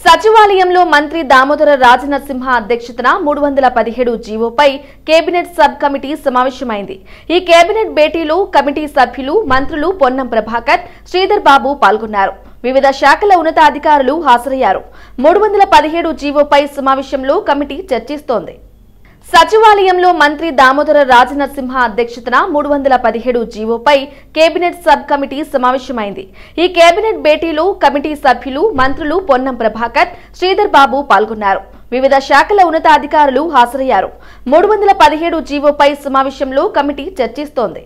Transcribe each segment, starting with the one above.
సచివాలయంలో మంత్రి దామోదర రాజనరసింహ అధ్యక్షతన 317 జీవోపై కేబినెట్ సబ్ కమిటీ సమావేశమైంది. ఈ కేబినెట్ భేటీలో కమిటీ సభ్యులు, మంత్రులు పొన్నం ప్రభాకర్, శ్రీధర్ బాబు పాల్గొన్నారు. వివిధ శాఖల ఉన్నతాధికారులు హాజరయ్యారు. 317 జీవోపై సమావేశంలో కమిటీ చర్చిస్తోంది. సచివాలయంలో మంత్రి దామోదర రాజనరసింహ అధ్యక్షతన 317 జీవోపై కేబినెట్ సబ్ కమిటీ సమావేశమైంది. ఈ కేబినెట్ భేటీలో కమిటీ సభ్యులు, మంత్రులు పొన్నం ప్రభాకర్, శ్రీధర్ బాబు పాల్గొన్నారు. వివిధ శాఖల ఉన్నతాధికారులు హాజరయ్యారు. 317 జీవోపై సమావేశంలో కమిటీ చర్చిస్తోంది.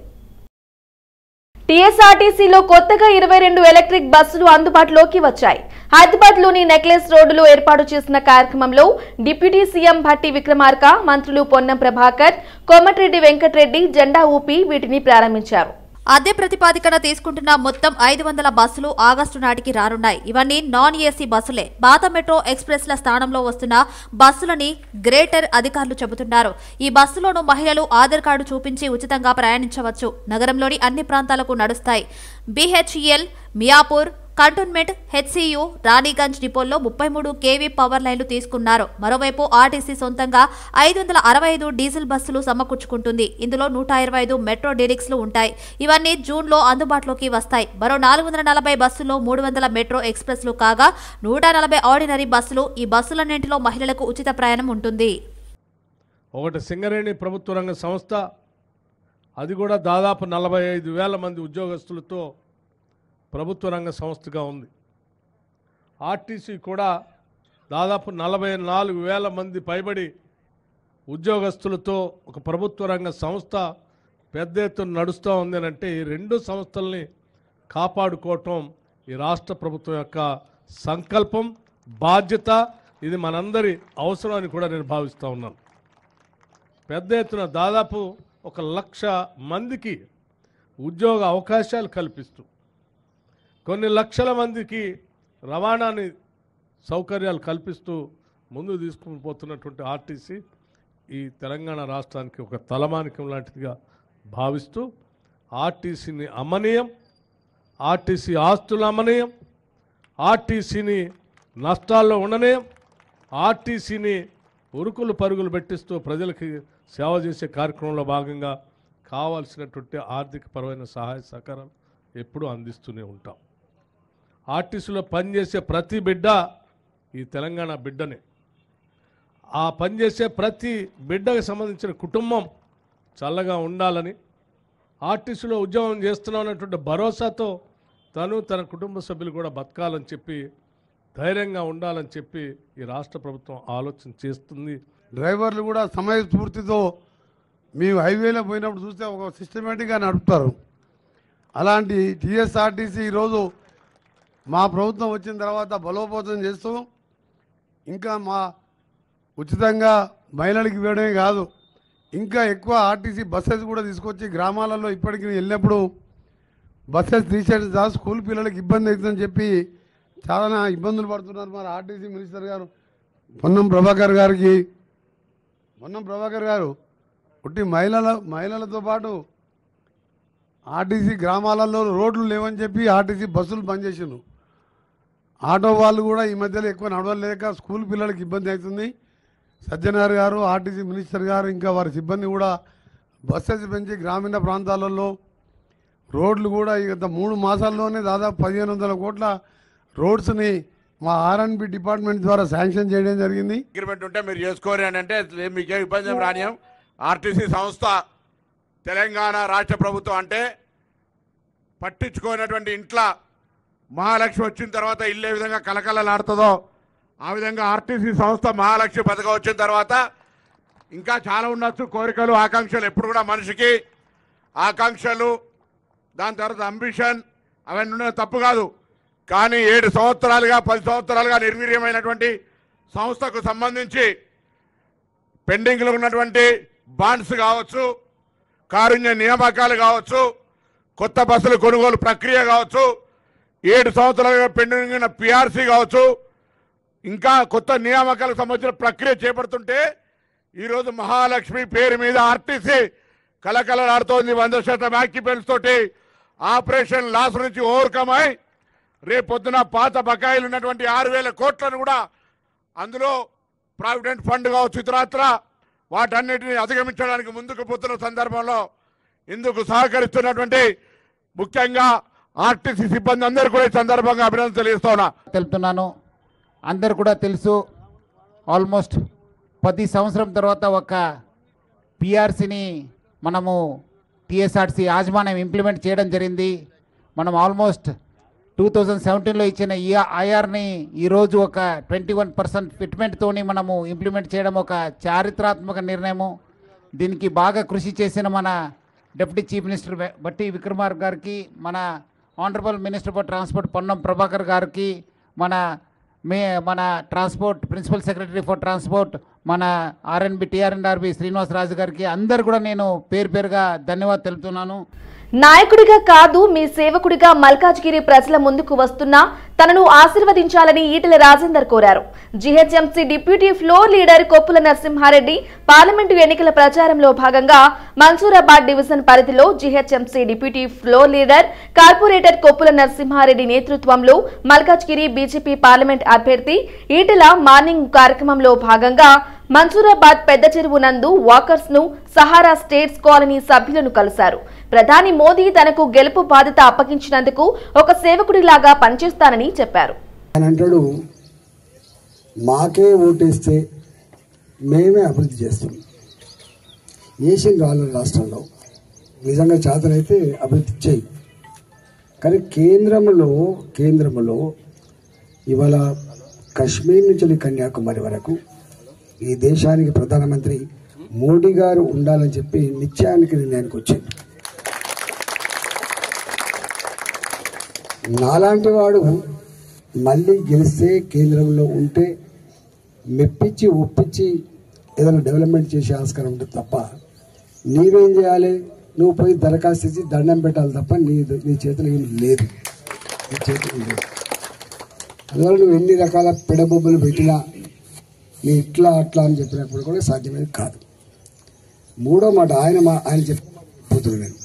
టీఎస్ఆర్టీసీలో కొత్తగా 22 ఎలక్ట్రిక్ బస్సులు అందుబాటులోకి వచ్చాయి. హైదరాబాద్లోని నెక్లెస్ రోడ్డులో ఏర్పాటు చేసిన కార్యక్రమంలో డిప్యూటీ సీఎం భట్టి విక్రమార్క, మంత్రులు పొన్నం ప్రభాకర్, కోమటిరెడ్డి వెంకటరెడ్డి జెండా ఊపి వీటిని ప్రారంభించారు. అదే ప్రతిపాదికన తీసుకుంటున్న మొత్తం 500 బస్సులు ఆగస్టు నాటికి రానున్నాయి. ఇవన్నీ నాన్ ఏసీ బస్సులే. పాత మెట్రో ఎక్స్ప్రెస్ల స్థానంలో వస్తున్న బస్సులని గ్రేటర్ అధికారులు చెబుతున్నారు. ఈ బస్సులోనూ మహిళలు ఆధార్ కార్డు చూపించి ఉచితంగా ప్రయాణించవచ్చు. నగరంలోని అన్ని ప్రాంతాలకు నడుస్తాయి. BHEL, Miyapur, cantonment, HCU, Ranigunj డిపోల్లో 33 kV పవర్ లైన్లు తీసుకున్నారు. మరోవైపు ఆర్టీసీ సొంతంగా 565 డీజిల్ బస్సులు సమకూర్చుకుంటుంది. ఇందులో 125 మెట్రో డీలక్స్లు ఉంటాయి. ఇవన్నీ జూన్లో అందుబాటులోకి వస్తాయి. మరో 440 బస్సుల్లో 300 మెట్రో ఎక్స్ప్రెస్లు కాగా 140 ఆర్డినరీ బస్సులు. ఈ బస్సులన్నింటిలో మహిళలకు ఉచిత ప్రయాణం ఉంటుంది. ఒకటి సింగరేణి ప్రభుత్వ రంగ సంస్థ, అది కూడా దాదాపు 45,000 మంది ఉద్యోగస్తులతో ప్రభుత్వ రంగ సంస్థగా ఉంది. ఆర్టీసీ కూడా దాదాపు 44,000 మంది పైబడి ఉద్యోగస్తులతో ఒక ప్రభుత్వ రంగ సంస్థ పెద్ద ఎత్తున నడుస్తూ ఉంది అని అంటే ఈ రెండు సంస్థల్ని కాపాడుకోవటం ఈ రాష్ట్ర ప్రభుత్వం యొక్క సంకల్పం, బాధ్యత. ఇది మనందరి అవసరం అని కూడా నేను భావిస్తూ ఉన్నాను. పెద్ద ఎత్తున దాదాపు 1,00,000 మందికి ఉద్యోగ అవకాశాలు కల్పిస్తూ కొన్ని లక్షల మందికి రవాణాని సౌకర్యాలు కల్పిస్తూ ముందుకు తీసుకుని పోతున్నటువంటి ఆర్టీసీ ఈ తెలంగాణ రాష్ట్రానికి ఒక తలమానికం లాంటిదిగా భావిస్తూ ఆర్టీసీని అమ్మనీయం, ఆర్టీసీ ఆస్తులు అమ్మనీయం, ఆర్టీసీని నష్టాల్లో ఉండనీయం, ఆర్టీసీని ఉరుకులు పరుగులు పెట్టిస్తూ ప్రజలకి సేవ చేసే కార్యక్రమంలో భాగంగా కావాల్సినటువంటి ఆర్థికపరమైన సహాయ సహకారాలు ఎప్పుడూ అందిస్తూనే ఉంటాం. ఆర్టీసీలో పనిచేసే ప్రతి బిడ్డ ఈ తెలంగాణ బిడ్డనే. ఆ పనిచేసే ప్రతి బిడ్డకు సంబంధించిన కుటుంబం చల్లగా ఉండాలని, ఆర్టీసీలో ఉద్యోగం చేస్తున్నామన్నటువంటి భరోసాతో తన కుటుంబ సభ్యులు కూడా బతకాలని చెప్పి, ధైర్యంగా ఉండాలని చెప్పి ఈ రాష్ట్ర ప్రభుత్వం ఆలోచన చేస్తుంది. డ్రైవర్లు కూడా సమయస్ఫూర్తితో మేము హైవేలో పోయినప్పుడు చూస్తే ఒక సిస్టమేటిక్గా నడుపుతారు. అలాంటి టీఎస్ఆర్టీసీ ఈరోజు మా ప్రభుత్వం వచ్చిన తర్వాత బలోపేతం చేస్తూ ఇంకా మా ఉచితంగా మహిళలకు ఇవ్వడమే కాదు, ఇంకా ఎక్కువ ఆర్టీసీ బస్సెస్ కూడా తీసుకొచ్చి గ్రామాలలో ఇప్పటికి వెళ్ళినప్పుడు బస్సెస్ తీసేసి స్కూల్ పిల్లలకి ఇబ్బంది అవుతుందని చెప్పి చాలా ఇబ్బందులు పడుతున్నారు. మరి ఆర్టీసీ మినిస్టర్ గారు పొన్నం ప్రభాకర్ గారు పుట్టి మహిళలతో పాటు ఆర్టీసీ గ్రామాలలో రోడ్లు లేవని చెప్పి ఆర్టీసీ బస్సులు బంద్ చేసిండ్రు. ఆటో వాళ్ళు కూడా ఈ మధ్యలో ఎక్కువ నడవలేక స్కూల్ పిల్లలకి ఇబ్బంది అవుతుంది. సజ్జనార్ గారు, ఆర్టీసీ మినిస్టర్ గారు, ఇంకా వారి సిబ్బంది కూడా బస్సెస్ పెంచి గ్రామీణ ప్రాంతాలలో రోడ్లు కూడా గత 3 మాసాల్లోనే దాదాపు 1,500 కోట్ల రోడ్స్ని మా R&B డిపార్ట్మెంట్ ద్వారా శాంక్షన్ చేయడం జరిగింది. అగ్రిమెంట్ ఉంటే మీరు చేసుకోరు అని అంటే మీకే ఇబ్బంది రానియం. ఆర్టీసీ సంస్థ తెలంగాణ రాష్ట్ర ప్రభుత్వం అంటే పట్టించుకోనటువంటి ఇంట్లో మహాలక్ష్మి వచ్చిన తర్వాత ఇల్లు ఏ విధంగా కలకలలాడుతుందో ఆ విధంగా ఆర్టీసీ సంస్థ మహాలక్ష్మి పథకం వచ్చిన తర్వాత ఇంకా చాలా ఉండొచ్చు. కోరికలు, ఆకాంక్షలు ఎప్పుడు కూడా మనిషికి ఆకాంక్షలు, దాని తర్వాత అంబిషన్ అవన్నీ ఉండడం తప్పు కాదు. కానీ 7 సంవత్సరాలుగా 10 సంవత్సరాలుగా నిర్వీర్యమైనటువంటి సంస్థకు సంబంధించి పెండింగ్లో ఉన్నటువంటి బాండ్స్ కావచ్చు, కారుణ్య నియామకాలు కావచ్చు, కొత్త బస్సుల కొనుగోలు ప్రక్రియ కావచ్చు, 7 సంవత్సరాలుగా పెండింగ్ ఉన్న PRC కావచ్చు, ఇంకా కొత్త నియామకాలకు సంబంధించిన ప్రక్రియ చేపడుతుంటే ఈరోజు మహాలక్ష్మి పేరు మీద ఆర్టీసీ కలకలలాడుతోంది. 100% ఆక్యుపెంట్స్ తోటి ఆపరేషన్ లాస్ నుంచి ఓవర్కమ్ అయి రేపొద్దున పాత బకాయిలు ఉన్నటువంటి 6,000 కోట్లను కూడా అందులో ప్రావిడెంట్ ఫండ్ కావచ్చు ఇతరత్ర వాటన్నిటిని అధిగమించడానికి ముందుకు పోతున్న సందర్భంలో ఇందుకు సహకరిస్తున్నటువంటి ముఖ్యంగా ఆర్టీసీ సిబ్బంది అందరూ కూడా ఈ సందర్భంగా అభినందన తెలుపుతున్నాను. అందరు కూడా తెలుసు, ఆల్మోస్ట్ 10 సంవత్సరం తర్వాత ఒక పిఆర్సీని మనము టీఎస్ఆర్సీ యాజమాన్యం ఇంప్లిమెంట్ చేయడం జరిగింది. మనం ఆల్మోస్ట్ 2017లో ఇచ్చిన ఈ ఐఆర్ని ఈరోజు ఒక 21% ఫిట్మెంట్తోని మనము ఇంప్లిమెంట్ చేయడం ఒక చారిత్రాత్మక నిర్ణయము. దీనికి బాగా కృషి చేసిన మన డిప్యూటీ చీఫ్ మినిస్టర్ బట్టి విక్రమార్క గారికి, మన honourable minister for transport Ponnam Prabhakar గారికి, మన transport principal secretary for transport మన టీఆర్ఎన్ఆర్బి శ్రీనివాసరాజు గారికి అందరు కూడా నేను పేరు పేరుగా ధన్యవాదాలు తెలుపుతున్నాను. నాయకుడిగా కాదు మీ సేవకుడిగా మల్కాజ్గిరి ప్రజల ముందుకు వస్తున్నా తనను ఆశీర్వదించాలని ఈటెల రాజేందర్ కోరారు. GHMC deputy floor leader Koppula Narasimha Reddy parliament ఎన్నికల ప్రచారంలో భాగంగా మన్సూరాబాద్ డివిజన్ పరిధిలో GHMC deputy floor leader corporator Koppula Narasimha Reddy నేతృత్వంలో మల్కాజ్గిరి బీజేపీ పార్లమెంట్ అభ్యర్థి ఈటెల మార్నింగ్ కార్యక్రమంలో భాగంగా మన్సూరాబాద్ పెద్ద చెరువు నందు వాకర్స్ ను సహారా స్టేట్స్ కాలనీ సభ్యులను కలిశారు. ప్రధాని మోదీ తనకు గెలుపు బాధ్యత అప్పగించినందుకు ఒక సేవకుడిలాగా పనిచేస్తానని చెప్పారు. అంటాడు, మాకే ఓటేస్తే మేమే అభివృద్ధి చేస్తాం. ఏషియన్ కావాలి రాష్ట్రంలో నిజంగా చేతనైతే అభివృద్ధి చేయి. కానీ కేంద్రంలో ఇవాళ కశ్మీర్ నుంచి కన్యాకుమారి వరకు ఈ దేశానికి ప్రధానమంత్రి మోడీ గారు ఉండాలని చెప్పి నిశ్చయానికి నిర్ణయానికి వచ్చింది. నాలాంటి వాడు మళ్ళీ గెలిస్తే కేంద్రంలో ఉంటే మెప్పించి ఒప్పించి ఏదైనా డెవలప్మెంట్ చేసే ఆస్కారం ఉంటుంది తప్ప నీవేం చేయాలి, నువ్వు పోయి దరఖాస్తు ఇచ్చి దండం పెట్టాలి తప్ప నీ చేతిలో ఏం లేదు. అందువల్ల నువ్వు ఎన్ని రకాల పెడబొబ్బలు పెట్టినా నీ ఇట్లా అట్లా అని చెప్పినప్పుడు కూడా సాధ్యమేది కాదు. మూడో మాట ఆయన చెప్తున్నాను నేను.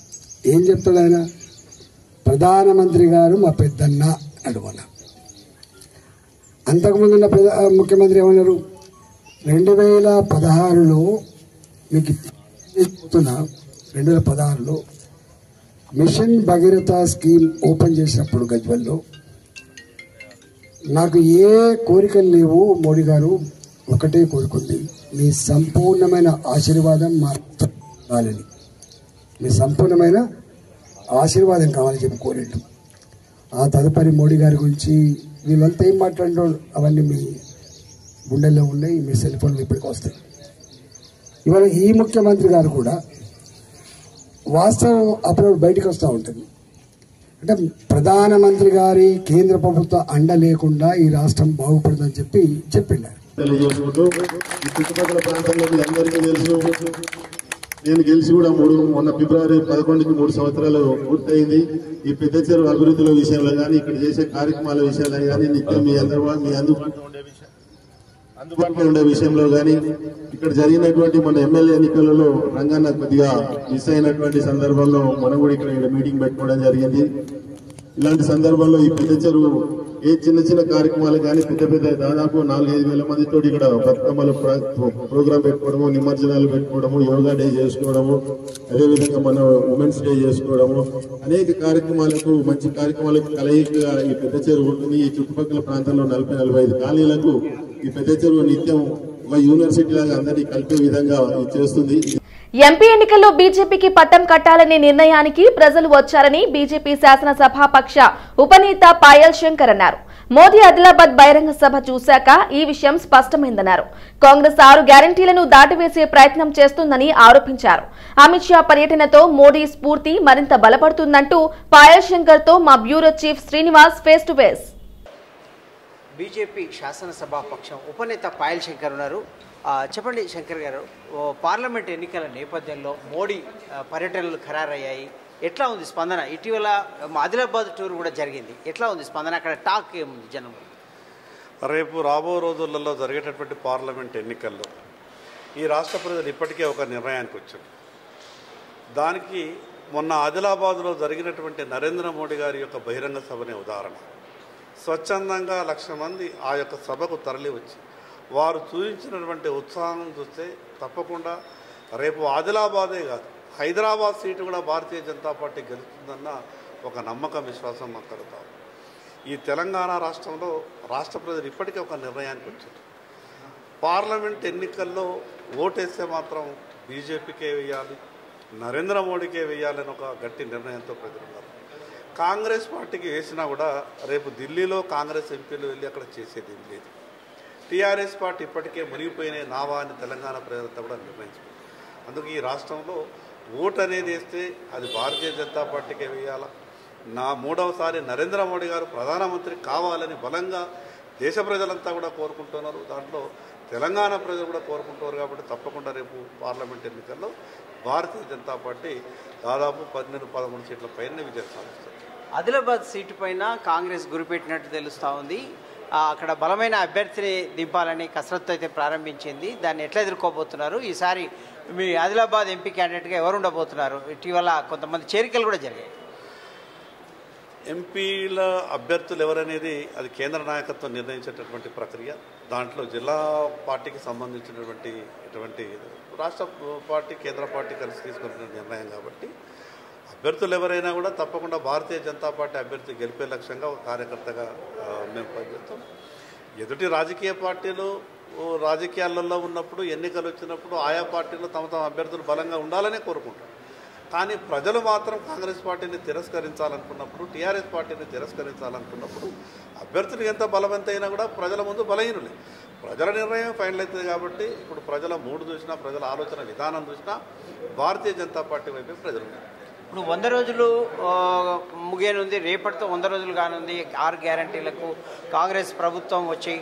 ఏం చెప్తాడు ఆయన? ప్రధానమంత్రి గారు మా పెద్దన్న అడుగున్నా. అంతకుముందు ఉన్న ముఖ్యమంత్రి ఏమన్నారు? 2016లో మీకు చెప్తున్నా, 2016లో మిషన్ భగీరథ స్కీమ్ ఓపెన్ చేసినప్పుడు గజ్వల్లో నాకు ఏ కోరికలు లేవు మోడీ గారు, ఒకటే కోరుకుంది, మీ సంపూర్ణమైన ఆశీర్వాదం మా కావాలని, మీ సంపూర్ణమైన ఆశీర్వాదం కావాలని చెప్పి కోరేట్టు. ఆ తదుపరి మోడీ గారి గురించి వీళ్ళంతా ఏం మాట్లాడడం అవన్నీ మీ గుండెల్లో ఉన్నాయి, మీ సెల్ ఫోన్లు ఇప్పటికి వస్తాయి. ఇవాళ ఈ ముఖ్యమంత్రి గారు కూడా వాస్తవం అప్పుడప్పుడు బయటకు వస్తూ ఉంటుంది. అంటే ప్రధానమంత్రి గారి కేంద్ర ప్రభుత్వ అండ లేకుండా ఈ రాష్ట్రం బాగుపడదని చెప్పి చెప్పిండారు. తెలియజేసుకుంటూ ఈ చుట్టుపక్కల ప్రాంతంలో అందరికీ తెలుసు, నేను గెలిచి కూడా మొన్న ఫిబ్రవరి 11కి 3 సంవత్సరాలు పూర్తయింది. ఈ పెద్ద చెరువు అభివృద్ధిలో విషయంలో కానీ, ఇక్కడ చేసే కార్యక్రమాల విషయంలో కానీ, నిత్యం మీ అందుబాటులో ఉండే విషయంలో కానీ, ఇక్కడ జరిగినటువంటి మన ఎమ్మెల్యే ఎన్నికలలో రంగన్న కొద్దిగా మిస్ అయినటువంటి సందర్భంలో మనం కూడా ఇక్కడ మీటింగ్ పెట్టుకోవడం జరిగింది. ఇలాంటి సందర్భంలో ఈ పెద్ద చెరువు ఏ చిన్న కార్యక్రమాలు కానీ పెద్ద దాదాపు 4-5 వేల మందితో ఇక్కడ బతుకమ్మల ప్రోగ్రాం పెట్టుకోవడము, నిమజ్జనాలు పెట్టుకోవడము, యోగా డే చేసుకోవడము, అదేవిధంగా మన ఉమెన్స్ డే చేసుకోవడము, అనేక కార్యక్రమాలకు మంచి కార్యక్రమాలకు కలయికగా ఈ పెద్ద చెరువు ఉంటుంది. ఈ చుట్టుపక్కల ప్రాంతాల్లో 40-45 కాలనీలకు ఈ పెద్ద చెరువు నిత్యం ఒక యూనివర్సిటీ లాగా అందరినీ కలిపే విధంగా చేస్తుంది. ఎంపీ ఎన్నికల్లో బీజేపీకి పట్టం కట్టాలనే నిర్ణయానికి ప్రజలు వచ్చారని బీజేపీ శాసనసభాపక్ష ఉపనేత పాయల్ శంకర్ అన్నారు. మోదీ ఆదిలాబాద్ బహిరంగ సభ చూశాక ఈ విషయం స్పష్టమైందన్నారు. కాంగ్రెస్ 6 గ్యారంటీలను దాటివేసే ప్రయత్నం చేస్తుందని ఆరోపించారు. అమిత్ షా పర్యటనతో మోడీ స్ఫూర్తి మరింత బలపడుతుందంటూ పాయల్ శంకర్ తో మా bureau chief Srinivas face to face. BJP శాసనసభాపక్షం ఉపనేత పాయల్ శంకర్ ఉన్నారు. చెప్పండి శంకర్ గారు, పార్లమెంట్ ఎన్నికల నేపథ్యంలో మోడీ పర్యటనలు ఖరారయ్యాయి. ఎట్లా ఉంది స్పందన? ఇటీవల ఆదిలాబాద్ టూర్ కూడా జరిగింది. ఎట్లా ఉంది స్పందన? అక్కడ టాక్ ఏముంది జనం? రేపు రాబో రోజులలో జరిగేటటువంటి పార్లమెంట్ ఎన్నికల్లో ఈ రాష్ట్ర ప్రజలు ఇప్పటికే ఒక నిర్ణయానికి వచ్చారు. దానికి మొన్న ఆదిలాబాద్లో జరిగినటువంటి నరేంద్ర మోడీ గారి యొక్క బహిరంగ సభనే ఉదాహరణ. స్వచ్ఛందంగా 1,00,000 మంది ఆ యొక్క సభకు తరలి వచ్చి వారు చూపించినటువంటి ఉత్సాహం చూస్తే తప్పకుండా రేపు ఆదిలాబాదే కాదు హైదరాబాద్ సీటు కూడా భారతీయ జనతా పార్టీ గెలుస్తుందన్న ఒక నమ్మకం విశ్వాసం మాకు కలుగుతాం. ఈ తెలంగాణ రాష్ట్రంలో రాష్ట్ర ప్రజలు ఇప్పటికే ఒక నిర్ణయానికి వచ్చారు. పార్లమెంట్ ఎన్నికల్లో ఓటేస్తే మాత్రం బీజేపీకే వేయాలి, నరేంద్ర మోడీకే వేయాలని ఒక గట్టి నిర్ణయంతో ప్రజలున్నారు. కాంగ్రెస్ పార్టీకి వేసినా కూడా రేపు ఢిల్లీలో కాంగ్రెస్ ఎంపీలు వెళ్ళి అక్కడ చేసేది ఏం లేదు. టీఆర్ఎస్ పార్టీ ఇప్పటికే మునిగిపోయిన నావా అని తెలంగాణ ప్రజలంతా కూడా నిర్ణయించుకుంది. అందుకు ఈ రాష్ట్రంలో ఓటు అనేది వేస్తే అది భారతీయ జనతా పార్టీకే వేయాలా, మూడవసారి నరేంద్ర మోడీ గారు ప్రధానమంత్రి కావాలని బలంగా దేశ ప్రజలంతా కూడా కోరుకుంటున్నారు. దాంట్లో తెలంగాణ ప్రజలు కూడా కోరుకుంటున్నారు. కాబట్టి తప్పకుండా రేపు పార్లమెంట్ ఎన్నికల్లో భారతీయ జనతా పార్టీ దాదాపు 12-13 సీట్ల పైన విజయం సాధిస్తారు. ఆదిలాబాద్ సీటు పైన కాంగ్రెస్ గురిపెట్టినట్టు తెలుస్తూ ఉంది. అక్కడ బలమైన అభ్యర్థిని దింపాలని కసరత్తు అయితే ప్రారంభించింది. దాన్ని ఎట్లా ఎదుర్కోబోతున్నారు? ఈసారి మీ ఆదిలాబాద్ ఎంపీ క్యాండిడేట్గా ఎవరు ఉండబోతున్నారు? ఇటీవల కొంతమంది చేరికలు కూడా జరిగాయి. ఎంపీల అభ్యర్థులు ఎవరనేది అది కేంద్ర నాయకత్వం నిర్ణయించేటటువంటి ప్రక్రియ. దాంట్లో జిల్లా పార్టీకి సంబంధించినటువంటి రాష్ట్ర పార్టీ కేంద్ర పార్టీ కలిసి తీసుకున్న నిర్ణయం కాబట్టి అభ్యర్థులు ఎవరైనా కూడా తప్పకుండా భారతీయ జనతా పార్టీ అభ్యర్థి గెలిపే లక్ష్యంగా ఒక కార్యకర్తగా మేము పనిచేస్తాం. ఎదుటి రాజకీయ పార్టీలు రాజకీయాలలో ఉన్నప్పుడు ఎన్నికలు వచ్చినప్పుడు ఆయా పార్టీలు తమ అభ్యర్థులు బలంగా ఉండాలనే కోరుకుంటారు. కానీ ప్రజలు మాత్రం కాంగ్రెస్ పార్టీని తిరస్కరించాలనుకున్నప్పుడు, టీఆర్ఎస్ పార్టీని తిరస్కరించాలనుకున్నప్పుడు అభ్యర్థులు ఎంత బలవంతైనా కూడా ప్రజల ముందు బలహీనులే. ప్రజల నిర్ణయం ఫైనల్ అవుతుంది. కాబట్టి ఇప్పుడు ప్రజల మూడు చూసినా, ప్రజల ఆలోచన విధానం చూసినా భారతీయ జనతా పార్టీ వైపే ప్రజలు ఉన్నారు. ఇప్పుడు 100 రోజులు ముగియనుంది, రేపటితో 100 రోజులు కానుంది 6 గ్యారంటీలకు కాంగ్రెస్ ప్రభుత్వం వచ్చి.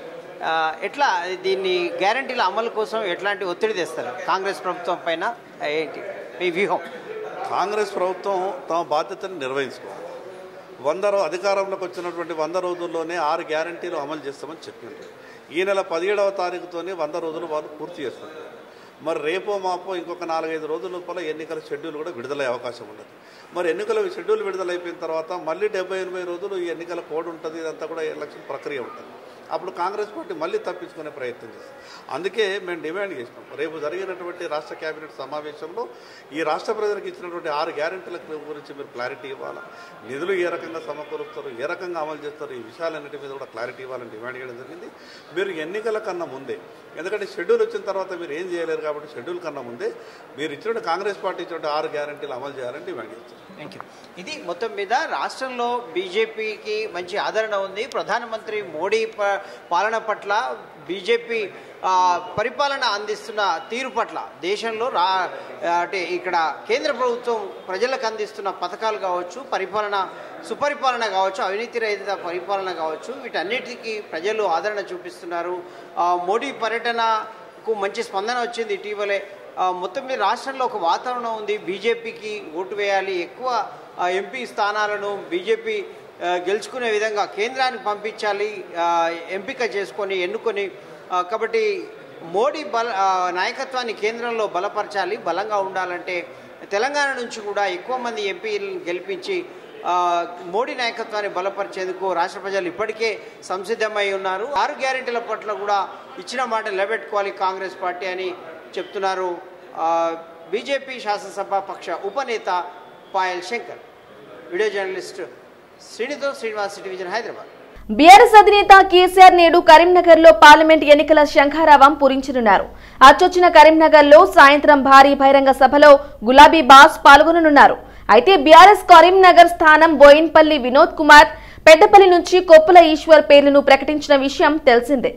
ఎట్లా దీన్ని గ్యారంటీల అమలు కోసం ఎట్లాంటి ఒత్తిడి తెస్తారు కాంగ్రెస్ ప్రభుత్వం పైన? ఏంటి మీ వ్యూహం? కాంగ్రెస్ ప్రభుత్వం తమ బాధ్యతను నిర్వహించుకోవాలి. అధికారంలోకి వచ్చినటువంటి 100 రోజుల్లోనే 6 గ్యారంటీలు అమలు చేస్తామని చెప్పిండ్రు. ఈ నెల 17వ తారీఖుతోనే 100 రోజులు వాళ్ళు పూర్తి చేస్తున్నారు. మరి రేపో మాపో ఇంకొక 4-5 రోజుల లోపల ఎన్నికల షెడ్యూల్ కూడా విడుదలయ్యే అవకాశం ఉన్నది. మరి ఎన్నికల షెడ్యూల్ విడుదలైపోయిన తర్వాత మళ్ళీ 70-80 రోజులు ఈ ఎన్నికల కోడ్ ఉంటుంది. ఇదంతా కూడా ఎలక్షన్ ప్రక్రియ ఉంటుంది. అప్పుడు కాంగ్రెస్ పార్టీ మళ్ళీ తప్పించుకునే ప్రయత్నం చేస్తుంది. అందుకే మేము డిమాండ్ చేసినాం, రేపు జరిగినటువంటి రాష్ట్ర కేబినెట్ సమావేశంలో ఈ రాష్ట్ర ప్రజలకు ఇచ్చినటువంటి 6 గ్యారెంటీల గురించి మీరు క్లారిటీ ఇవ్వాలా, నిధులు ఏ రకంగా సమకూరుస్తారు, ఏ రకంగా అమలు చేస్తారు, ఈ విషయాలన్నిటి మీద కూడా క్లారిటీ ఇవ్వాలని డిమాండ్ చేయడం జరిగింది. మీరు ఎన్నికల కన్నా ముందే, ఎందుకంటే షెడ్యూల్ వచ్చిన తర్వాత మీరు ఏం చేయలేరు కాబట్టి షెడ్యూల్ కన్నా ముందే మీరు ఇచ్చిన కాంగ్రెస్ పార్టీ ఇచ్చిన 6 గ్యారెంటీలు అమలు చేయాలని డిమాండ్ చేస్తారు. Thank you. ఇది మొత్తం మీద రాష్ట్రంలో బీజేపీకి మంచి ఆదరణ ఉంది. ప్రధానమంత్రి మోడీ పాలన పట్ల, బీజేపీ పరిపాలన అందిస్తున్న తీరు పట్ల, దేశంలో అంటే ఇక్కడ కేంద్ర ప్రభుత్వం ప్రజలకు అందిస్తున్న పథకాలు కావచ్చు, సుపరిపాలన కావచ్చు, అవినీతి రహిత పరిపాలన కావచ్చు, వీటన్నిటికీ ప్రజలు ఆదరణ చూపిస్తున్నారు. మోడీ పర్యటనకు మంచి స్పందన వచ్చింది ఇటీవలే. మొత్తం మీద రాష్ట్రంలో ఒక వాతావరణం ఉంది. బీజేపీకి ఓటు వేయాలి, ఎక్కువ ఎంపీ స్థానాలను బీజేపీ గెలుచుకునే విధంగా కేంద్రానికి పంపించాలి, ఎంపిక చేసుకొని ఎన్నుకొని. కాబట్టి మోడీ నాయకత్వాన్ని కేంద్రంలో బలపరచాలి. బలంగా ఉండాలంటే తెలంగాణ నుంచి కూడా ఎక్కువ మంది ఎంపీలను గెలిపించి మోడీ నాయకత్వాన్ని బలపరిచేందుకు రాష్ట్ర ప్రజలు ఇప్పటికే సంసిద్ధమై ఉన్నారు. 6 గ్యారెంటీల పట్ల కూడా ఇచ్చిన మాట నిలబెట్టుకోవాలి కాంగ్రెస్ పార్టీ అని చెప్తున్నారు బీజేపీ శాసనసభ పక్ష ఉపనేత Payal Shankar. Video journalist Srinivas, television, Hyderabad. BRS అధినేత కేసీఆర్ నేడు కరీంనగర్ లో పార్లమెంట్ ఎన్నికల శంఖారావం పూరించనున్నారు. అచ్చొచ్చిన కరీంనగర్ లో సాయంత్రం భారీ బహిరంగ సభలో గులాబీ బాస్ పాల్గొననున్నారు. అయితే బీఆర్ఎస్ కరీంనగర్ స్థానం బోయిన్పల్లి వినోద్ కుమార్, పెద్దపల్లి నుంచి కొప్పుల ఈశ్వర్ పేర్లను ప్రకటించిన విషయం తెలిసిందే.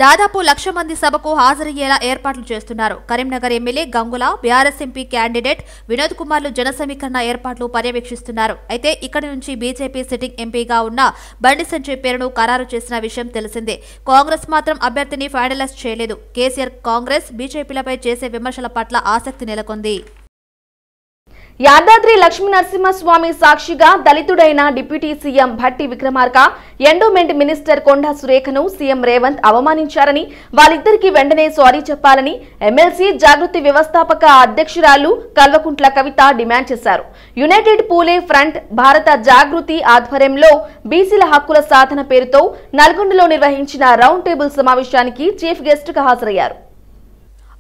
దాదాపు 1,00,000 మంది సభకు హాజరయ్యేలా ఏర్పాట్లు చేస్తున్నారు. Karimnagar MLA Gangula, BRS MP candidate Vinod కుమార్లు జన సమీకరణ ఏర్పాట్లు పర్యవేక్షిస్తున్నారు. అయితే ఇక్కడి నుంచి బీజేపీ సిట్టింగ్ ఎంపీగా ఉన్న బండి సంజయ్ పేరును ఖరారు చేసిన విషయం తెలిసిందే. కాంగ్రెస్ మాత్రం అభ్యర్థిని ఫైనలైజ్ చేయలేదు. కేసీఆర్, కాంగ్రెస్, బీజేపీలపై చేసే విమర్శల పట్ల ఆసక్తి నెలకొంది. యాదాద్రి లక్ష్మీనరసింహస్వామి సాక్షిగా దళితుడైన deputy CM Bhatti Vikramarka endowment minister Konda సురేఖను సీఎం రేవంత్ అవమానించారని వాళ్ళిద్దరికీ వెంటనే సారీ చెప్పాలని ఎమ్మెల్సీ జాగృతి వ్యవస్థాపక అధ్యక్షురాలు కల్వకుంట్ల కవిత డిమాండ్ చేశారు. యునైటెడ్ పూలే ఫ్రంట్ భారత జాగృతి ఆధ్వర్యంలో బీసీల హక్కుల సాధన పేరుతో నల్గొండలో నిర్వహించిన రౌండ్ టేబుల్ సమావేశానికి చీఫ్ గెస్ట్ గా హాజరయ్యారు.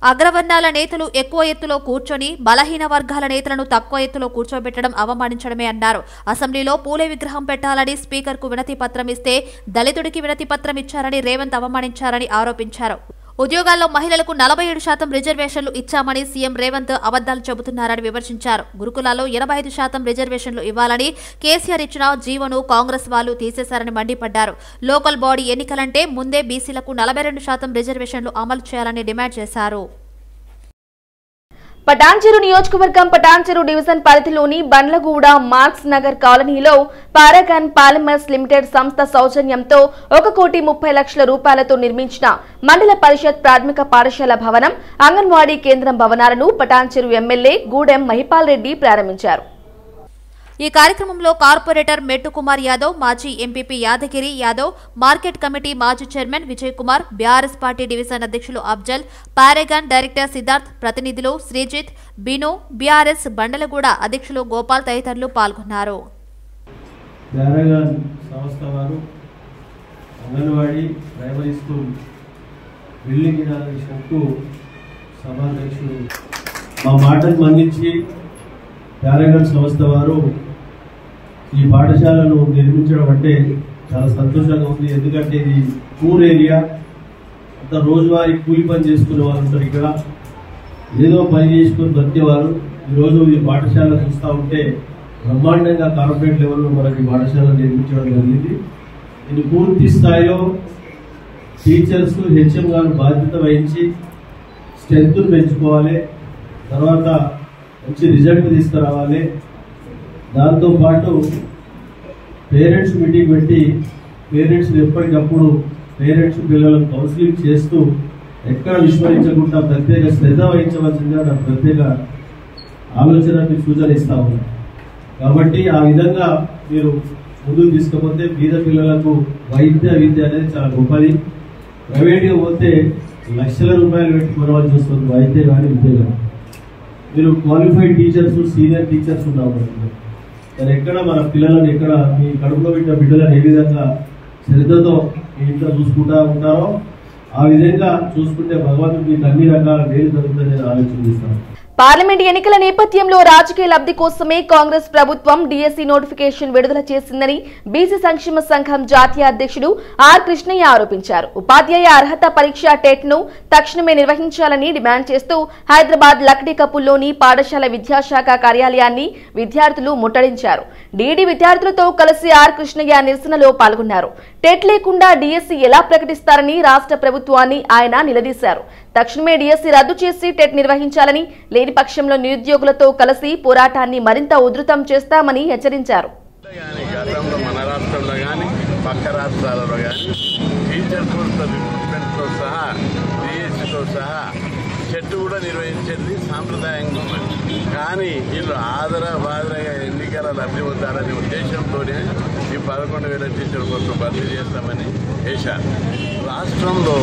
అగ్రవర్ణాల నేతలు ఎక్కువ ఎత్తులో కూర్చొని బలహీన వర్గాల నేతలను తక్కువ ఎత్తులో కూర్చోబెట్టడం అవమానించడమే అన్నారు. అసెంబ్లీలో పూలే విగ్రహం పెట్టాలని స్పీకర్కు వినతి పత్రం ఇస్తే దళితుడికి వినతి పత్రం ఇచ్చారని రేవంత్ అవమానించారని ఆరోపించారు. ఉద్యోగాల్లో మహిళలకు 47% రిజర్వేషన్లు ఇచ్చామని సీఎం రేవంత్ అబద్దాలు చెబుతున్నారని విమర్శించారు. గురుకులాల్లో 85% రిజర్వేషన్లు ఇవ్వాలని కేసీఆర్ ఇచ్చిన జీవోను కాంగ్రెస్ వాళ్లు తీసేశారని మండిపడ్డారు. లోకల్ బాడీ ఎన్నికలంటే ముందే బీసీలకు 42% రిజర్వేషన్లు అమలు చేయాలని డిమాండ్ చేశారు. పటాన్చెరు నియోజకవర్గం పటాన్చెరు డివిజన్ పరిధిలోని బండ్లగూడ మార్క్స్ నగర్ కాలనీలో పారాగాన్ పాలిమర్స్ లిమిటెడ్ సంస్థ సౌజన్యంతో 1,30,00,000 రూపాయలతో నిర్మించిన మండల పరిషత్ ప్రాథమిక పాఠశాల భవనం, అంగన్వాడీ కేంద్రం భవనాలను పటాన్చెరు ఎమ్మెల్యే గూడెం మహిపాల్ రెడ్డి ప్రారంభించారు. ఈ కార్యక్రమంలో కార్పొరేటర్ మెట్టు కుమార్ యాదవ్, మాజీ MPP Yadagiri Yadav, market committee మాజీ chairman Vijay Kumar, BRS party division అధ్యక్షులు అఫ్జల్, పారాగాన్ డైరెక్టర్ సిద్ధార్థ్, ప్రతినిధులు శ్రీజిత్, బిను, బీఆర్ఎస్ బండలగూడ అధ్యక్షులు గోపాల్ తదితరులు పాల్గొన్నారు. పారాగాన్ సంస్థ వారు అంగన్వాడీ ప్రైమరీ స్కూల్ బిల్డింగ్ ఇనాగ్రేషన్కు సభాధ్యక్షుడు మా మాటను మన్నించి పారాగాన్ సంస్థ వారు ఈ పాఠశాలను నిర్మించడం అంటే చాలా సంతోషంగా ఉంది. ఎందుకంటే ఇది పూర్ ఏరియా, అంత రోజువారీ కూలి పని చేసుకునే వారు ఉంటారు. ఇక్కడ ఏదో పని చేసుకుని బతికేవారు ఈరోజు ఈ పాఠశాల చూస్తూ ఉంటే బ్రహ్మాండంగా కార్పొరేట్ లెవెల్లో మనకి పాఠశాల నిర్మించడం జరిగింది. ఇది పూర్తి స్థాయిలో టీచర్స్, హెచ్ఎం గారు బాధ్యత వహించి స్ట్రెంగ్త్ను పెంచుకోవాలి, తర్వాత మంచి రిజల్ట్ తీసుకురావాలి. దాంతోపాటు పేరెంట్స్ మీటింగ్ పెట్టి పేరెంట్స్ ఎప్పటికప్పుడు పేరెంట్స్ పిల్లలను కౌన్సిలింగ్ చేస్తూ ఎక్కడ విస్మరించకుండా ప్రత్యేక శ్రద్ధ వహించవలసిందిగా నాకు ప్రత్యేక ఆలోచన సూచన ఇస్తా ఉన్నాను. కాబట్టి ఆ విధంగా మీరు ముందుకు తీసుకపోతే పేద పిల్లలకు వైద్య విద్య అనేది చాలా గొప్పది. ప్రైవేట్గా పోతే లక్షల రూపాయలు పెట్టి కొనవలసి వస్తుంది వైద్య కానీ విద్య కానీ. మీరు క్వాలిఫైడ్ టీచర్స్, సీనియర్ టీచర్స్ ఉన్నారు. మరి ఎక్కడ మన పిల్లలను ఎక్కడ మీ కడుపులో పెట్టిన బిడ్డలను ఏ విధంగా శ్రద్ధతో మీ ఇంట్లో చూసుకుంటా ఉంటారో ఆ విధంగా చూసుకుంటే భగవంతుడు మీకు అన్ని రకాల మేలు జరుగుతుందని నేను ఆలోచిస్తాను. పార్లమెంట్ ఎన్నికల నేపథ్యంలో రాజకీయ లబ్ధి కోసమే కాంగ్రెస్ ప్రభుత్వం డీఎస్సీ నోటిఫికేషన్ విడుదల చేసిందని బీసీ సంక్షేమ సంఘం జాతీయ అధ్యక్షుడు ఆర్ కృష్ణయ్య ఆరోపించారు. ఉపాధ్యాయ అర్హత పరీక్ష టెట్ ను తక్షణమే నిర్వహించాలని డిమాండ్ చేస్తూ హైదరాబాద్ లక్డీకపుల్లోని పాఠశాల విద్యాశాఖ కార్యాలయాన్ని విద్యార్థులు ముట్టడించారు. డీడీ విద్యార్థులతో కలిసి ఆర్ కృష్ణయ్య నిరసనలో పాల్గొన్నారు. టెట్ లేకుండా డీఎస్సీ ఎలా ప్రకటిస్తారని రాష్ట్ర ప్రభుత్వాన్ని ఆయన నిలదీశారు. తక్షణమే డీఎస్సీ రద్దు చేసి టెట్ నిర్వహించాలని, లేని పక్షంలో నిరుద్యోగులతో కలిసి పోరాటాన్ని మరింత ఉధృతం చేస్తామని హెచ్చరించారు. మన రాష్ట్రంలో కానీ పక్క రాష్ట్రాలలో కానీ టీచర్స్ రిక్రూట్మెంట్తో సహా డిఎస్సీతో సహా టెట్ కూడా నిర్వహించేది సాంప్రదాయంగా ఉన్నది. కానీ వీళ్ళు బాదరగా ఎన్నికల లబ్ధి పొందాలనే ఉద్దేశంతోనే ఈ 11,000 టీచర్ పోస్టులు భర్తీ చేస్తామని వేశారు. రాష్ట్రంలో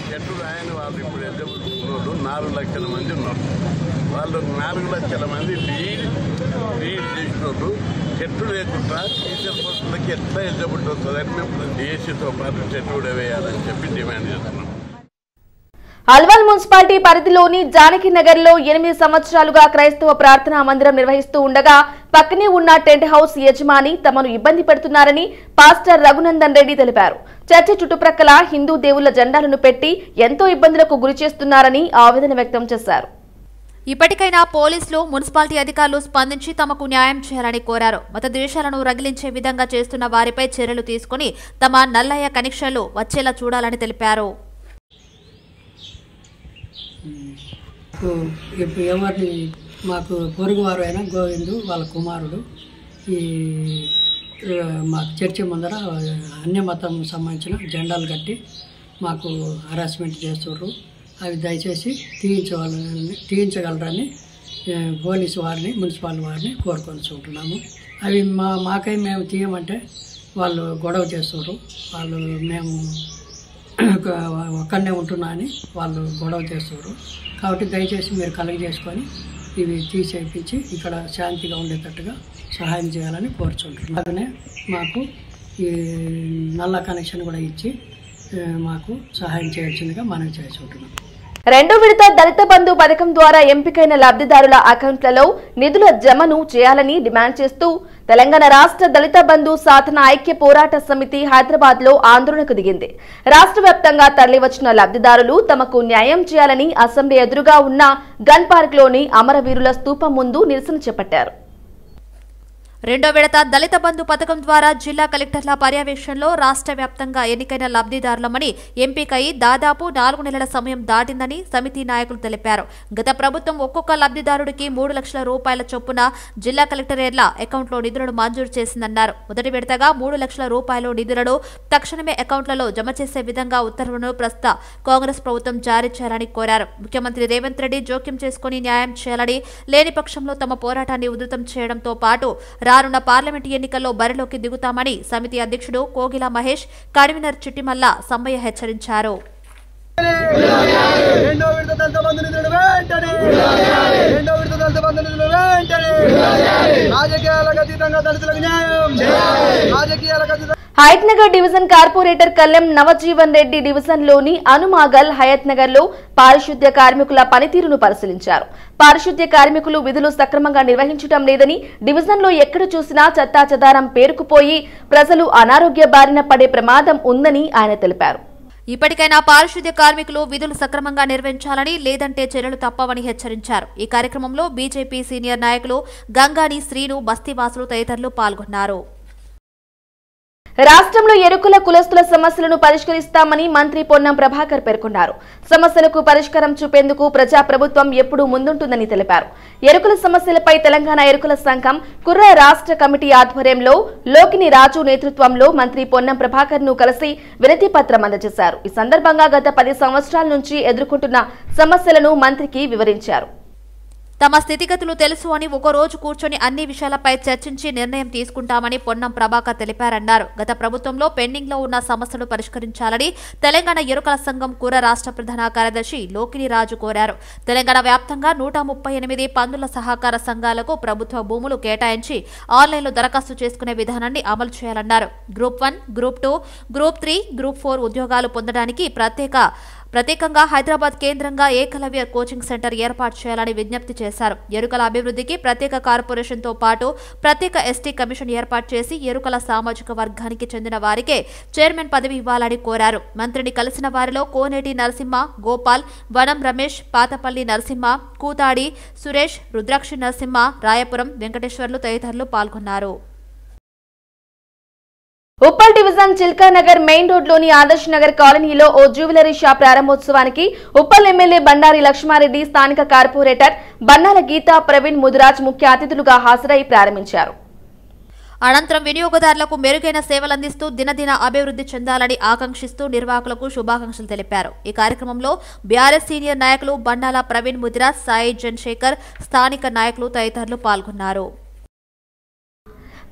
టెట్ రాయని వాళ్ళు ఇప్పుడు ఎలిజిబుల్ ఉన్నోళ్ళు 4 లక్షల మంది ఉన్నారు. వాళ్ళు 4 లక్షల మంది లీడ్ చేసినోళ్ళు టెట్ లేకుండా టీచర్ పోస్టులకి ఎట్లా ఎలిజిబుల్ వస్తుందని మేము డిఎస్సీతో పాటు టెట్ కూడా వేయాలని చెప్పి డిమాండ్ చేస్తున్నాం. అల్వాల్ మున్సిపాలిటీ పరిధిలోని జానకి నగర్ లో 8 సంవత్సరాలుగా క్రైస్తవ ప్రార్థనా మందిరం నిర్వహిస్తూ ఉండగా పక్కనే ఉన్న టెంట్ హౌస్ యజమాని తమను ఇబ్బంది పెడుతున్నారని పాస్టర్ రఘునందన్ రెడ్డి తెలిపారు. చర్చి చుట్టుప్రక్కల హిందూ దేవుళ్ల జెండాలను పెట్టి ఎంతో ఇబ్బందులకు గురి చేస్తున్నారని ఆవేదన వ్యక్తం చేశారు. ఇప్పటికైనా పోలీసులు, మున్సిపాలిటీ అధికారులు స్పందించి తమకు న్యాయం చేయాలని కోరారు. మత ద్వేషాలను రగిలించే విధంగా చేస్తున్న వారిపై చర్యలు తీసుకుని తమ నల్లయ్య కనెక్షన్లు వచ్చేలా చూడాలని తెలిపారు. ఎవరిని మాకు పొరుగువారు అయినా గోవిందు వాళ్ళ కుమారుడు ఈ మా చర్చి ముందర అన్య మతం సంబంధించిన జెండాలు కట్టి మాకు హరాస్మెంట్ చేస్తున్నారు. అవి దయచేసి తీయించగలరని పోలీసు వారిని మున్సిపల్ వారిని కోరుకొనిచుంటున్నాము. అవి మాకై మేము తీయమంటే వాళ్ళు గొడవ చేస్తారు. వాళ్ళు మేము ఒక్కడనే ఉంటున్నా అని వాళ్ళు గొడవ చేస్తారు. కాబట్టి దయచేసి మీరు కలగజేసుకొని ఇవి తీసేపించి ఇక్కడ శాంతిగా ఉండేటట్టుగా సహాయం చేయాలని కోరుచుంటున్నాం. అలాగనే మాకు ఈ నల్ల కనెక్షన్ కూడా ఇచ్చి మాకు సహాయం చేయాల్సిందిగా మనం చేసుకుంటున్నాం. రెండో విడత దళిత బంధు పథకం ద్వారా ఎంపికైన లబ్ధిదారుల అకౌంట్లలో నిధుల జమను చేయాలని డిమాండ్ చేస్తూ తెలంగాణ రాష్ట్ర దళిత బంధు సాధన ఐక్య పోరాట సమితి హైదరాబాద్ లో ఆందోళనకు దిగింది. రాష్ట్ర వ్యాప్తంగా తరలివచ్చిన లబ్ధిదారులు తమకు న్యాయం చేయాలని అసెంబ్లీ ఎదురుగా ఉన్న గన్ పార్క్ లోని అమరవీరుల స్తూపం ముందు నిరసన చేపట్టారు. రెండో విడత దళిత బంధు పథకం ద్వారా జిల్లా కలెక్టర్ల పర్యవేక్షణలో రాష్ట్ర వ్యాప్తంగా ఎన్నికైన లబ్ధిదారులమని ఎంపికై దాదాపు 4 నెలల సమయం దాటిందని సమితి నాయకులు తెలిపారు. గత ప్రభుత్వం ఒక్కొక్క లబ్ధిదారుడికి 3 లక్షల రూపాయల చొప్పున జిల్లా కలెక్టరేట్ల అకౌంట్లో నిధులను మంజూరు చేసిందన్నారు. మొదటి విడతగా 3 లక్షల రూపాయల నిధులను తక్షణమే అకౌంట్లలో జమ చేసే విధంగా ఉత్తర్వులను ప్రస్తుత కాంగ్రెస్ ప్రభుత్వం జారీ చేయాలని కోరారు. ముఖ్యమంత్రి రేవంత్ రెడ్డి జోక్యం చేసుకుని న్యాయం చేయాలని, లేని పక్షంలో తమ పోరాటాన్ని ఉధృతం చేయడంతో పాటు రానున్న పార్లమెంటు ఎన్నికల్లో బరిలోకి దిగుతామని సమితి అధ్యక్షుడు కోగిల మహేష్, కన్వీనర్ చిట్టిమల్ల సమ్మయ్య హెచ్చరించారు. Hayath Nagar division corporator Kallem Navajeevan Reddy division లోని అనుమాగల్ హయత్ నగర్ లో పారిశుద్ధ్య కార్మికుల పనితీరును పరిశీలించారు. పారిశుద్ధ్య కార్మికులు విధులు సక్రమంగా నిర్వహించడం లేదని, డివిజన్ లో ఎక్కడ చూసినా చెత్తాచెదారం పేరుకుపోయి ప్రజలు అనారోగ్య బారిన పడే ప్రమాదం ఉందని ఆయన తెలిపారు. ఇప్పటికైనా పారిశుద్ధ్య కార్మికులు విధులు సక్రమంగా నిర్వహించాలని, లేదంటే చర్యలు తప్పవని హెచ్చరించారు. ఈ కార్యక్రమంలో బీజేపీ సీనియర్ నాయకులు గంగాని శ్రీను, బస్తీవాసులు తదితరులు పాల్గొన్నారు. రాష్ట్రంలో ఎరుకుల కులస్తుల సమస్యలను పరిష్కరిస్తామని మంత్రి పొన్నం ప్రభాకర్ పేర్కొన్నారు. సమస్యలకు పరిష్కారం చూపేందుకు ప్రజాప్రభుత్వం ఎప్పుడూ ముందుంటుందని తెలిపారు. ఎరుకుల సమస్యలపై తెలంగాణ ఎరుకుల సంఘం కుర్ర రాష్ట్ర కమిటీ ఆధ్వర్యంలో లోకిని రాజు నేతృత్వంలో మంత్రి పొన్నం ప్రభాకర్ ను కలిసి వినతి పత్రం అందజేశారు. ఈ సందర్భంగా గత 10 సంవత్సరాల నుంచి ఎదుర్కొంటున్న సమస్యలను మంత్రికి వివరించారు. తమ స్థితిగతులు తెలుసు అని ఒక రోజు కూర్చొని అన్ని విషయాలపై చర్చించి నిర్ణయం తీసుకుంటామని పొన్నం ప్రభాకర్ తెలిపారన్నారు. గత ప్రభుత్వంలో పెండింగ్ లో ఉన్న సమస్యలు పరిష్కరించాలని తెలంగాణ ఎరుకల సంఘం కుర్ర రాష్ట్ర ప్రధాన కార్యదర్శి లోకిని రాజు కోరారు. తెలంగాణ వ్యాప్తంగా 138 పందుల సహకార సంఘాలకు ప్రభుత్వ భూములు కేటాయించి ఆన్లైన్లో దరఖాస్తు చేసుకునే విధానాన్ని అమలు చేయాలన్నారు. గ్రూప్ 1, గ్రూప్ 2, గ్రూప్ 3, గ్రూప్ 4 ఉద్యోగాలు పొందడానికి ప్రత్యేకంగా హైదరాబాద్ కేంద్రంగా ఏకలవ్య కోచింగ్ సెంటర్ ఏర్పాటు చేయాలని విజ్ఞప్తి చేశారు. ఎరుకల అభివృద్ధికి ప్రత్యేక కార్పొరేషన్తో పాటు ప్రత్యేక ఎస్టీ కమిషన్ ఏర్పాటు చేసి ఎరుకల సామాజిక వర్గానికి చెందిన వారికే చైర్మన్ పదవి ఇవ్వాలని కోరారు. మంత్రిని కలిసిన వారిలో కోనేటి నరసింహ, గోపాల్, వనం రమేష్, పాతపల్లి నరసింహ, కూతాడి సురేష్, రుద్రాక్షి నరసింహ, రాయపురం వెంకటేశ్వర్లు తదితరులు పాల్గొన్నారు. ఉప్పల్ డివిజన్ చిల్కానగర్ మెయిన్ రోడ్లోని ఆదర్శ్ నగర్ కాలనీలో ఓ జ్యువెలరీ షాప్ ప్రారంభోత్సవానికి ఉప్పల్ ఎమ్మెల్యే బండారి లక్ష్మారెడ్డి, స్థానిక కార్పొరేటర్ బన్నాల గీతా, ప్రవీణ్ ముదిరాజ్ ముఖ్య అతిథులుగా హాజరై ప్రారంభించారు. అనంతరం వినియోగదారులకు మెరుగైన సేవలందిస్తూ దినదిన అభివృద్ధి చెందాలని ఆకాంక్షిస్తూ నిర్వాహకులకు శుభాకాంక్షలు తెలిపారు. ఈ కార్యక్రమంలో బీఆర్ఎస్ సీనియర్ నాయకులు బండాల ప్రవీణ్ ముదిరాజ్, సాయి జన్శేఖర్, స్థానిక నాయకులు తదితరులు పాల్గొన్నారు.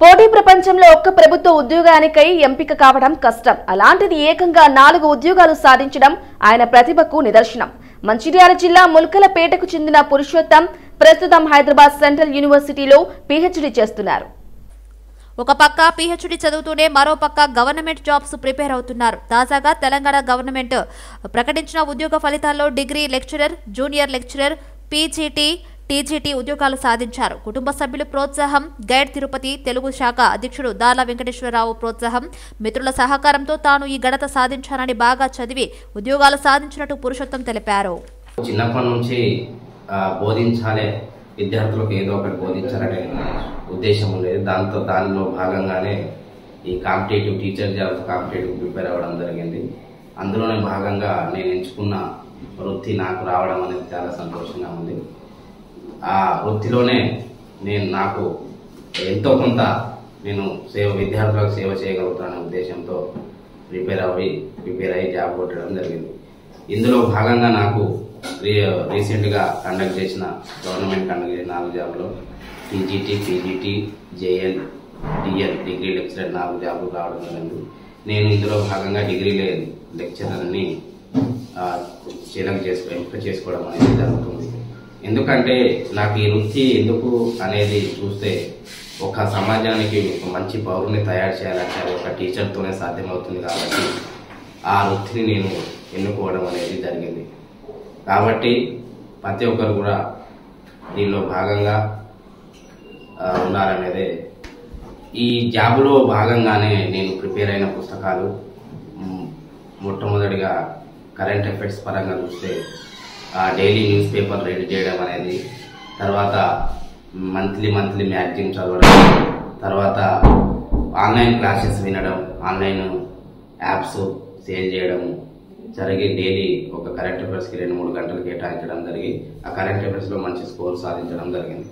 పోటీ ప్రపంచంలో ఒక్క ప్రభుత్వ ఉద్యోగానికై ఎంపిక కావడం కష్టం. అలాంటిది ఏకంగా 4 ఉద్యోగాలు సాధించడం ఆయన ప్రతిభకు నిదర్శనం. మంచిర్యాల జిల్లా ముల్కలపేటకు చెందిన పురుషోత్తం ప్రస్తుతం హైదరాబాద్ సెంట్రల్ యూనివర్సిటీలో పీహెచ్డీ చేస్తున్నారు. ఒక పక్క పీహెచ్డీ చదువుతూనే మరో పక్క గవర్నమెంట్ జాబ్స్ ప్రిపేర్ అవుతున్నారు. తాజాగా తెలంగాణ గవర్నమెంట్ ప్రకటించిన ఉద్యోగ ఫలితాల్లో degree lecturer, junior lecturer, PGT, TGT ఉద్యోగాలు సాధించారు. కుటుంబ సభ్యులు ప్రోత్సాహం, గైడ్ తిరుపతి తెలుగు శాఖ అధ్యక్షుడు దాలా వెంకటేశ్వరరావు ప్రోత్సాహం, మిత్రుల సహకారంతో తాను ఈ ఘనత సాధించానని బాగా చదివి ఉద్యోగాలు సాధించినట్టు పురుషోత్తం తెలిపారు. చిన్నప్పటి నుంచి బోధించాలి, విద్యార్థులకు ఏదో ఒకటి బోధించాలనే ఉద్దేశం ఉండేది. దానిలో భాగంగానే ఈ competitive teacher jobs competitive prepare అవ్వడం జరిగింది. అందులోనే భాగంగా నేను ఎంచుకున్న వృత్తి నాకు రావడం అనేది చాలా సంతోషంగా ఉంది. ఆ వృత్తిలోనే నాకు ఎంతో కొంత విద్యార్థులకు సేవ చేయగలుగుతాననే ఉద్దేశంతో ప్రిపేర్ అయ్యి జాబ్ కొట్టడం జరిగింది. ఇందులో భాగంగా నాకు రీసెంట్గా కండక్ట్ చేసిన గవర్నమెంట్ కండక్ట్ చేసిన 4 జాబ్లో TGT, PGT, JL, DL degree lecturer 4 జాబులు రావడం జరిగింది. నేను ఇందులో భాగంగా డిగ్రీ లెక్చరర్ని ఎంపిక చేసుకోవడం అనేది జరుగుతుంది. ఎందుకంటే నాకు ఈ వృత్తి ఎందుకు అనేది చూస్తే ఒక సమాజానికి ఒక మంచి పౌరుని తయారు చేయాలంటే ఒక టీచర్తోనే సాధ్యమవుతుంది. కాబట్టి ఆ వృత్తిని నేను ఎన్నుకోవడం అనేది జరిగింది. కాబట్టి ప్రతి ఒక్కరు కూడా దీనిలో భాగంగా ఉన్నారనేదే. ఈ జాబులో భాగంగానే నేను ప్రిపేర్ అయిన పుస్తకాలు మొట్టమొదటిగా కరెంట్ అఫైర్స్ పరంగా చూస్తే డైలీ న్యూస్ పేపర్ రీడ్ చేయడం అనేది, తర్వాత మంత్లీ మ్యాగజైన్ చదవడం, తర్వాత ఆన్లైన్ క్లాసెస్ వినడం, ఆన్లైన్ యాప్స్ సేల్ చేయడం జరిగి డైలీ ఒక కరెంట్ అఫైర్స్కి 2-3 గంటలు కేటాయించడం జరిగి ఆ కరెంట్ అఫైర్స్లో మంచి స్కోర్ సాధించడం జరిగింది.